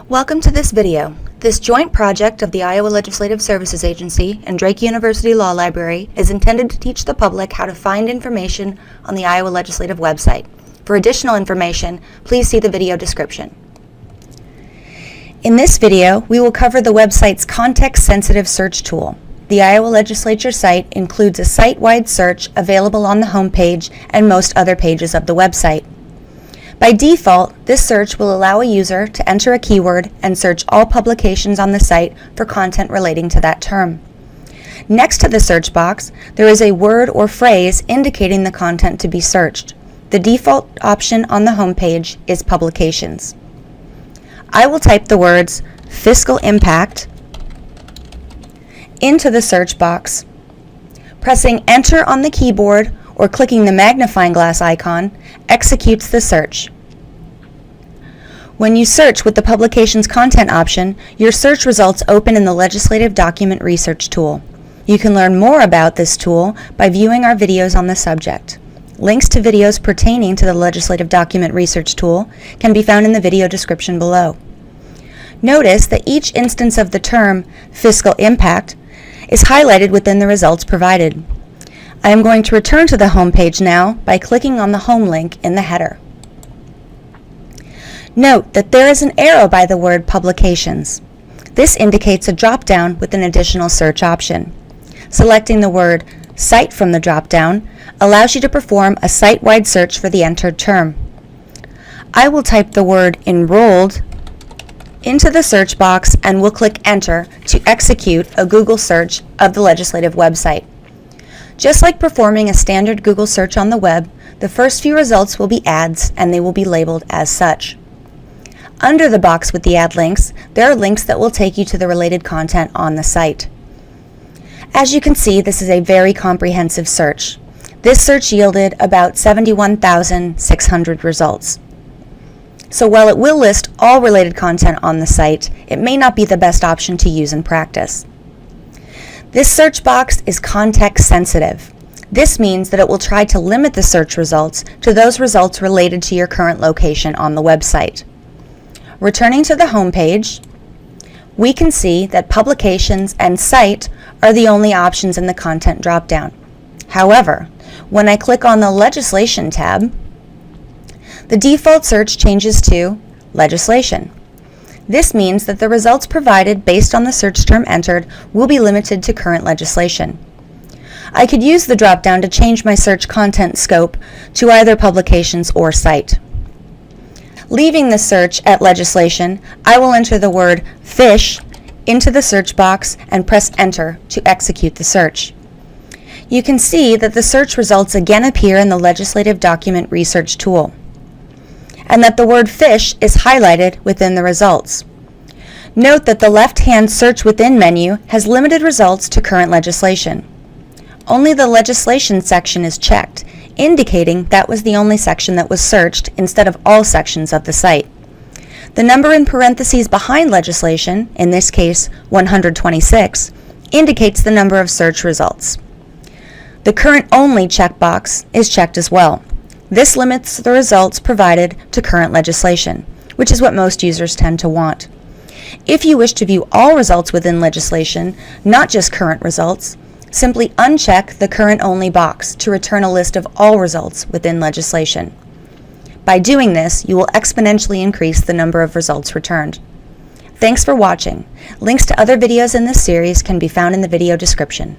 Welcome to this video. This joint project of the Iowa Legislative Services Agency and Drake University Law Library is intended to teach the public how to find information on the Iowa Legislative website. For additional information, please see the video description. In this video, we will cover the website's context-sensitive search tool. The Iowa Legislature site includes a site-wide search available on the homepage and most other pages of the website. By default, this search will allow a user to enter a keyword and search all publications on the site for content relating to that term. Next to the search box, there is a word or phrase indicating the content to be searched. The default option on the homepage is Publications. I will type the words Fiscal Impact into the search box. Pressing Enter on the keyboard or clicking the magnifying glass icon executes the search. When you search with the Publications Content option, your search results open in the Legislative Document Research tool. You can learn more about this tool by viewing our videos on the subject. Links to videos pertaining to the Legislative Document Research tool can be found in the video description below. Notice that each instance of the term Fiscal Impact is highlighted within the results provided. I am going to return to the home page now by clicking on the home link in the header. Note that there is an arrow by the word Publications. This indicates a drop-down with an additional search option. Selecting the word Cite from the drop-down allows you to perform a site-wide search for the entered term. I will type the word Enrolled into the search box and will click Enter to execute a Google search of the legislative website. Just like performing a standard Google search on the web, the first few results will be ads and they will be labeled as such. Under the box with the ad links, there are links that will take you to the related content on the site. As you can see, this is a very comprehensive search. This search yielded about 71,600 results. So while it will list all related content on the site, it may not be the best option to use in practice. This search box is context sensitive. This means that it will try to limit the search results to those results related to your current location on the website. Returning to the home page, we can see that Publications and Cite are the only options in the content dropdown. However, when I click on the Legislation tab, the default search changes to Legislation. This means that the results provided based on the search term entered will be limited to current legislation. I could use the drop-down to change my search content scope to either Publications or Cite. Leaving the search at Legislation, I will enter the word Fish into the search box and press Enter to execute the search. You can see that the search results again appear in the Legislative Document Research tool, and that the word Fish is highlighted within the results. Note that the left-hand Search Within menu has limited results to current legislation. Only the Legislation section is checked, indicating that was the only section that was searched instead of all sections of the site. The number in parentheses behind Legislation, in this case 126, indicates the number of search results. The Current Only checkbox is checked as well. This limits the results provided to current legislation, which is what most users tend to want. If you wish to view all results within legislation, not just current results, simply uncheck the Current Only box to return a list of all results within legislation. By doing this, you will exponentially increase the number of results returned. Thanks for watching. Links to other videos in this series can be found in the video description.